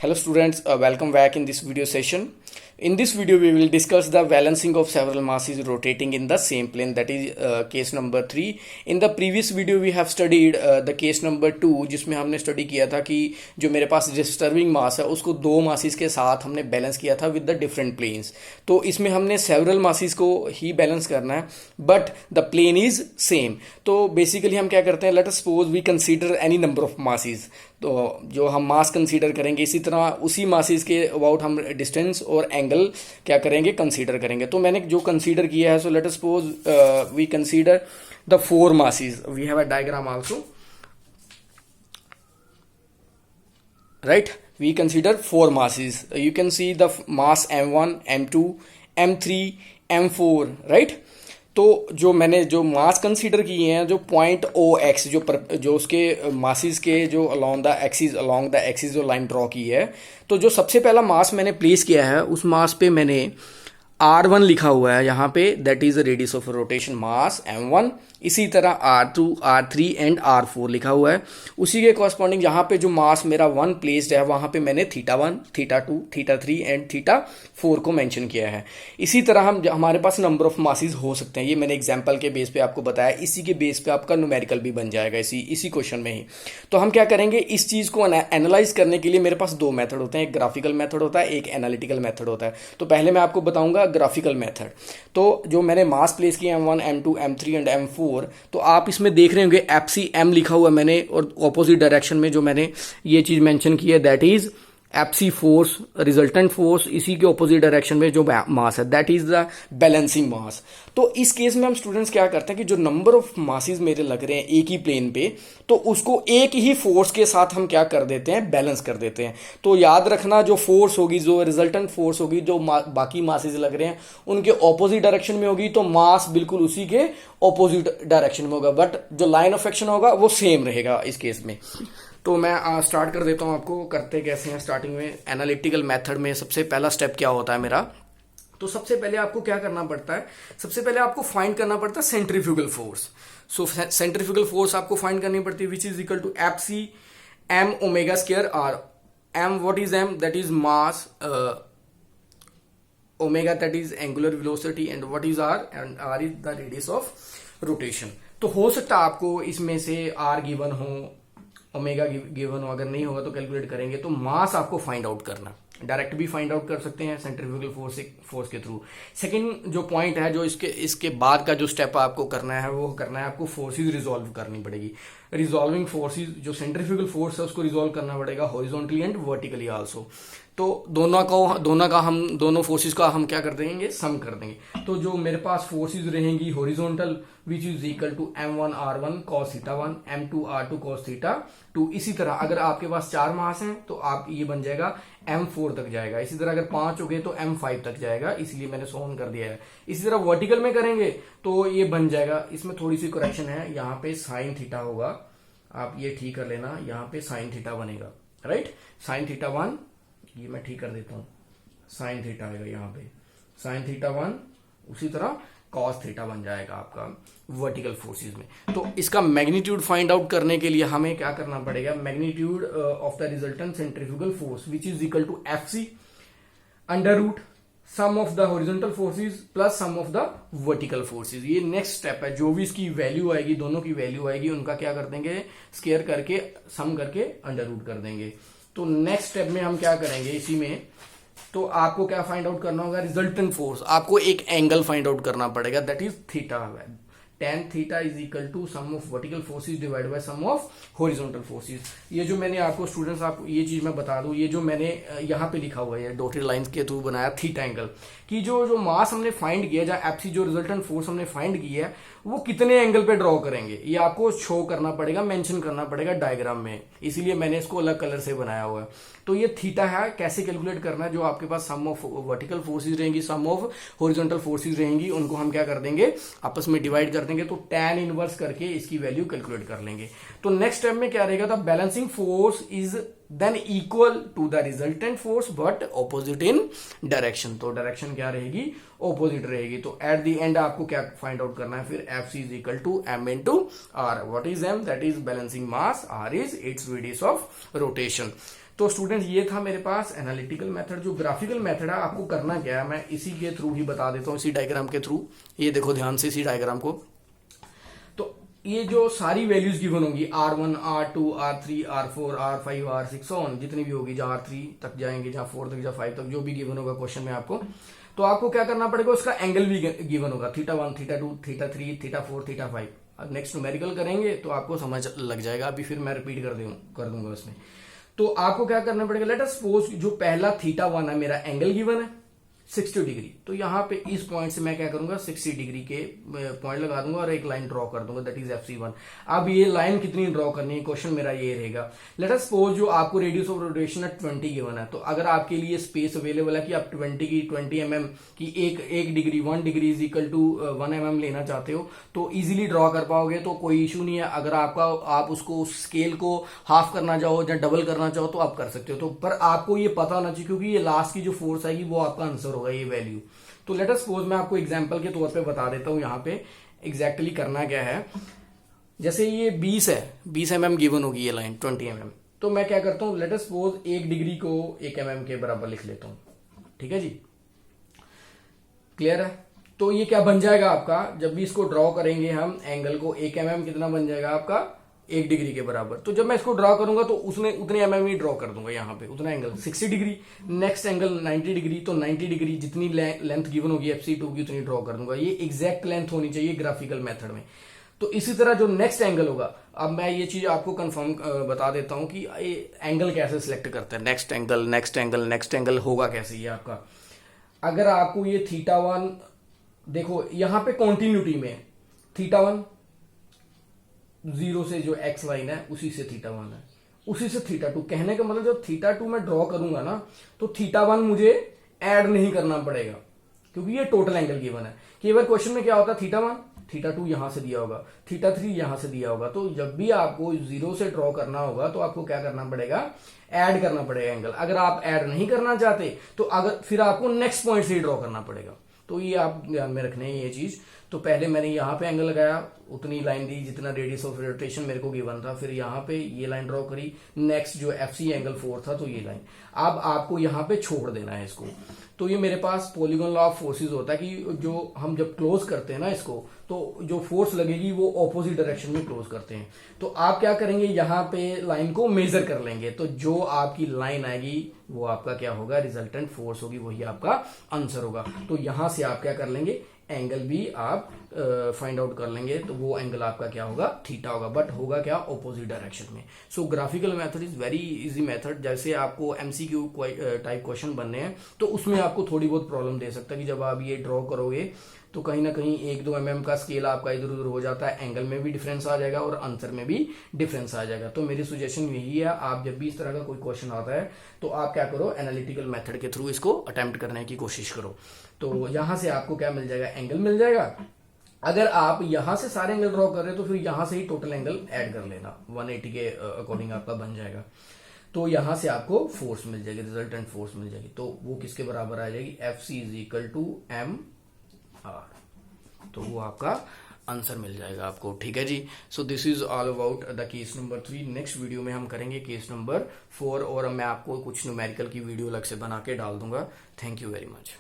Hello students, welcome back in this video session. In this video we will discuss the balancing of several masses rotating in the same plane, that is case number 3. In the previous video we have studied the case number 2 जिसमें हमने study किया था कि जो मेरे पास disturbing मास है उसको दो मासेस के साथ हमने बैलेंस किया था विद द डिफरेंट प्लेन्स. तो इसमें हमने सेवरल मासेस को ही बैलेंस करना है but the plane is same. तो बेसिकली हम क्या करते हैं, let us suppose we consider any number of masses. तो जो हम मास कंसीडर करेंगे इसी तरह उसी मासेस के अबाउट हम डिस्टेंस और एंगल क्या करेंगे, कंसीडर करेंगे. तो मैंने जो कंसीडर किया है, so let us suppose we consider the 4 masses. We have a diagram also, right. We consider 4 masses. You can see the mass m1, m2, m3, m4, right. तो जो मैंने जो मास कंसीडर किए हैं, जो पॉइंट ओ एक्स जो उसके मासेस के जो अलोंग द एक्सिस जो लाइन ड्रॉ की है, तो जो सबसे पहला मास मैंने प्लेस किया है उस मास पे मैंने R1 लिखा हुआ है यहाँ पे, that is the radius of rotation mass m1. इसी तरह R2, R3 एंड R4 लिखा हुआ है. उसी के कॉरस्पॉन्डिंग यहाँ पे जो मास मेरा 1 प्लेस्ड है वहां पे मैंने θ1, θ2, θ3 एंड θ4 को मेंशन किया है. इसी तरह हमारे पास नंबर ऑफ मासेस हो सकते हैं. ये मैंने एग्जांपल के बेस पे आपको बताया. इसी के बेस पे आपका न्यूमेरिकल भी बन जाएगा इसी क्वेश्चन में ही. तो हम क्या करेंगे, इस चीज को एनालाइज करने के लिए मेरे पास 2 मेथड होते हैं. एक ग्राफिकल मेथड होता है, एक एनालिटिकल मेथड होता है. तो पहले मैं आपको बताऊंगा ग्राफिकल मेथड. तो जो मैंने मास प्लेस किया m1, m2, m3 and m4, तो आप इसमें देख रहे होंगे FCM लिखा हुआ मैंने, और ऑपोजिट डायरेक्शन में जो मैंने ये चीज मेंशन की है that is FC force, resultant force. इसी के ऑपोजिट डायरेक्शन में जो मास है that is the balancing mass. तो इस केस में हम स्टूडेंट्स क्या करते हैं कि जो नंबर ऑफ मासेस मेरे लग रहे हैं एक ही प्लेन पे, तो उसको एक ही फोर्स के साथ हम क्या कर देते हैं, बैलेंस कर देते हैं. तो याद रखना, जो फोर्स होगी, जो रिजल्टेंट फोर्स होगी, जो बाकी मासेस लग रहे हैं उनके ऑपोजिट डायरेक्शन में होगी, तो मास बिल्कुल उसी के ऑपोजिट डायरेक्शन में होगा, बट जो लाइन ऑफ एक्शन होगा वो सेम रहेगा इस केस में. तो मैं स्टार्ट कर देता हूं आपको. करते कैसे हैं स्टार्टिंग में, एनालिटिकल मेथड में सबसे पहला स्टेप क्या होता है मेरा. तो सबसे पहले आपको क्या करना पड़ता है, सबसे पहले आपको फाइंड करना पड़ता है centrifugal force. So centrifugal force आपको फाइंड करनी पड़ती है which is equal to FC m omega square r. m what is m, that is mass, omega that is angular velocity, and what is r, and r is the radius of rotation. तो हो सकता है आपको इसमें से r given हो, omega given हो. अगर नहीं होगा तो कैलकुलेट करेंगे. तो मास आपको फाइंड आउट करना, डायरेक्ट भी फाइंड आउट कर सकते हैं सेंट्रीफ्यूगल फोर्स के थ्रू. सेकंड जो पॉइंट है, जो इसके बाद का जो स्टेप आपको करना है वो करना है आपको फोर्सेस रिजॉल्व करनी पड़ेगी. रिजॉल्विंग फोर्सेस, जो सेंट्रीफ्यूगल फोर्स है उसको रिजॉल्व करना पड़ेगा हॉरिजॉन्टली एंड वर्टिकली आल्सो. तो दोनों फोर्सेस का हम क्या कर देंगे, सम कर देंगे. तो जो मेरे पास फोर्सेस रहेंगी horizontal which is equal to m1 r1 cos θ1, m2 r2 cos θ2. इसी तरह अगर आपके पास 4 मास हैं तो आप ये बन जाएगा m4 तक जाएगा. इसी तरह अगर 5 हो गए तो m5 तक जाएगा, इसलिए मैंने सोन कर दिया है. इसी तरह वर्टिकल में करेंगे तो ये बन जाएगा. इसमें थोड़ी सी करेक्शन है, यहाँ पे sin θ होगा, आप ये ठीक कर लेना. यहाँ पे sin θ बनेगा, राइट. sin θ1 ये मैं ठीक कर देता हूं, sin θ आएगा यहाँ पे sin θ1. उसी तरह cos θ बन जाएगा आपका वर्टिकल फोर्सेस में. तो इसका मैग्नीट्यूड फाइंड आउट करने के लिए हमें क्या करना पड़ेगा, magnitude of the resultant centrifugal force which is equal to FC under root sum of the horizontal forces plus sum of the vertical forces. ये नेक्स्ट स्टेप है. जो भी इसकी वैल्यू आएगी, दोनों की वैल्यू आएगी, उनका क्या कर देंगे, स्क्वायर करके, सम करके अंडर रूट कर देंगे. तो नेक्स्ट स्टेप में हम क्या करेंगे इसी में, तो आपको क्या फाइंड आउट करना होगा, रिजल्टेंट फोर्स. आपको एक एंगल फाइंड आउट करना पड़ेगा that is theta. tan theta is equal to sum of vertical forces divide by sum of horizontal forces. ये जो मैंने आपको स्टूडेंट्स, आपको ये चीज मैं बता दूं, ये जो मैंने यहाँ पे लिखा हुआ है डॉटेड लाइंस के थ्रू बनाया थीटा एंगल, कि जो मास हमने फाइंड किया, जहाँ FC जो रिजल्टेंट फोर्स हमने फाइंड किया है वो कितने एंगल पे ड्रॉ करेंगे, ये आपको शो करना पड़ेगा, मेंशन करना पड़ेगा डायग्राम में. इसीलिए मैंने इसको अलग कलर से बनाया हुआ है. तो ये थीटा है. कैसे कैलकुलेट करना है, जो आपके पास सम ऑफ वर्टिकल फोर्सेस रहेंगी, सम ऑफ हॉरिजॉन्टल फोर्सेस रहेंगी, उनको हम क्या कर देंगे, आपस में डिवाइड कर देंगे. तो tan इनवर्स करके इसकी वैल्यू कैलकुलेट कर लेंगे. तो नेक्स्ट स्टेप में क्या रहेगा, the balancing force is then equal to the resultant force but opposite in direction. तो डायरेक्शन क्या रहेगी, ऑपोजिट रहेगी. तो एट द एंड आपको क्या फाइंड आउट करना है फिर, FC is equal to m into r. What is m, that is balancing mass, r is its radius of rotation. तो स्टूडेंट ये था मेरे पास एनालिटिकल मेथड। जो ग्राफिकल मेथड है आपको करना क्या है, मैं इसी के थ्रू ही बता देता हूँ, इसी डायग्राम के थ्रू। ये देखो ध्यान से इसी डायग्राम को। तो ये जो सारी वैल्यूज गिवन होंगी R1, R2, R3, R4, R5, R6 on जितनी भी होगी, जहां R3 तक जाएंगे, जहां 4 तक, जहां 5 तक, जो भी गिवन होगा क्वेश्चन में आपको, तो आपको क्या करना पड़ेगा, उसका एंगल भी गिवन होगा, θ1, θ2, θ3, θ4, θ5। अब नेक्स्ट न्यूमेरिकल करेंगे तो आपको समझ लग जाएगा। अभी फिर मैं रिपीट कर दूंगा उसमें। तो आपको क्या करना पड़ेगा, लेट अस सपोज जो पहला θ1 है मेरा एंगल गिवन है 60 डिग्री। तो यहां पे इस पॉइंट से मैं क्या करूंगा, 60 डिग्री के पॉइंट लगा दूंगा और एक लाइन ड्रॉ कर दूंगा, दैट इज FC1। अब ये लाइन कितनी ड्रॉ करनी है, क्वेश्चन मेरा ये रहेगा। लेट अस सपोज जो आपको रेडियस ऑफ रोटेशन है 20 गिवन है। तो अगर आपके लिए स्पेस अवेलेबल है कि आप 20 mm की एक degree 1 degree is equal to 1 mm लेना चाहते हो, तो इजीली ड्रॉ कर पाओगे, तो कोई इशू नहीं है। अगर आप उसको स्केल को हाफ करना चाहो या डबल करना चाहो तो आप कर सकते हो। तो पर आपको ये पता होना चाहिए, क्योंकि ये लास्ट की जो फोर्स आएगी वो आपका आंसर होगा, ये वैल्यू। तो लेट अस सपोज मैं आपको एग्जांपल के तौर पे बता देता हूं यहां पे एग्जैक्टली करना क्या है। जैसे ये 20 है, 20 mm गिवन होगी ये लाइन 20 mm। तो मैं क्या करता हूं, लेट अस सपोज 1 डिग्री को 1 mm के बराबर लिख लेता हूं। ठीक है जी, क्लियर है। तो ये क्या बन जाएगा आपका, जब भी इसको ड्रॉ करेंगे हम एंगल को, 1 mm कितना बन जाएगा आपका, 1 डिग्री के बराबर। तो जब मैं इसको ड्रॉ करूंगा तो उसने उतने mm ही ड्रॉ कर दूंगा यहाँ पे, उतना angle 60 degree. Next angle 90 degree, तो 90 डिग्री जितनी लेंथ गिवन होगी FC2 की उतनी ड्रॉ कर दूंगा। ये एग्जैक्ट लेंथ होनी चाहिए ग्राफिकल मेथड में। तो इसी तरह जो नेक्स्ट एंगल होगा, अब मैं ये चीज आपको कंफर्म बता देता हूं कि एंगल कैसे सिलेक्ट करते हैं। Next angle, next angle, next angle होगा कैसे ये आपका। अगर आपको ये θ1 देखो, यहां पे कॉन्टिन्यूटी में θ1 0 से जो x लाइन है उसी से θ1 है, उसी से θ2। कहने का मतलब जब θ2 में ड्रॉ करूंगा ना, तो θ1 मुझे ऐड नहीं करना पड़ेगा, क्योंकि ये टोटल एंगल गिवन है। केवल क्वेश्चन में क्या होता है, θ1 θ2 यहां से दिया होगा, θ3 यहां से दिया होगा। तो जब भी आपको 0 से ड्रॉ करना होगा तो आपको क्या करना पड़ेगा, ऐड करना पड़ेगा एंगल। अगर आप ऐड नहीं करना चाहते तो फिर आपको नेक्स्ट पॉइंट से ही ड्रॉ करना पड़ेगा। तो ये आप ध्यान में रखने हैं ये चीज। तो पहले मैंने यहां पे एंगल लगाया, उतनी लाइन दी जितना रेडियस ऑफ रोटेशन मेरे को गिवन था, फिर यहां पे ये लाइन ड्रॉ करी, नेक्स्ट जो FC एंगल 4 था तो ये लाइन। अब आपको यहां पे छोड़ देना है इसको। तो ये मेरे पास पॉलीगॉन लॉ ऑफ फोर्सेस होता है कि जो हम जब क्लोज करते हैं ना इसको, तो जो फोर्स लगेगी वो ऑपोजिट डायरेक्शन में क्लोज करते हैं। तो आप क्या करेंगे, यहां पे लाइन को मेजर कर लेंगे, तो जो आपकी लाइन आएगी वो आपका क्या होगा, रिजल्टेंट फोर्स होगी, वही आपका आंसर होगा। तो यहां से आप क्या कर लेंगे, एंगल भी आप फाइंड आउट कर लेंगे, तो वो एंगल आपका क्या होगा, थीटा होगा, बट होगा क्या, ऑपोजिट डायरेक्शन में। So graphical method is very easy method. जैसे आपको MCQ टाइप क्वेश्चन बनने हैं तो उसमें आपको थोड़ी बहुत प्रॉब्लम दे सकता है कि जब आप ये ड्रॉ करोगे तो कहीं ना कहीं 1-2 mm का स्केल आपका इधर उधर हो जाता है, एंगल में भी डिफरेंस आ जाएगा और आंसर में भी डिफरेंस आ जाएगा। तो मेरी सजेशन यही है, आप जब भी इस तरह का कोई क्वेश्चन आता है तो आप क्या करो, एनालिटिकल मेथड के थ्रू इसको अटेम्प्ट करने की कोशिश करो। तो यहां से आपको क्या मिल जाएगा, एंगल मिल जाएगा। अगर आप यहां से सारे एंगल ड्रॉ कर रहे हो तो फिर यहां से ही टोटल एंगल ऐड कर लेना, 180 के अकॉर्डिंग आपका बन जाएगा। तो यहां से आपको फोर्स मिल जाएगी, रिजल्टेंट फोर्स मिल जाएगी। तो वो किसके बराबर आ जाएगी, FC = mr। तो वो आपका आंसर मिल जाएगा आपको। ठीक है जी। So this is all about the case number 3। Next video में हम करेंगे केस नंबर 4 और मैं आपको कुछ न्यूमेरिकल की वीडियो अलग से बना के डाल दूंगा। Thank you very much.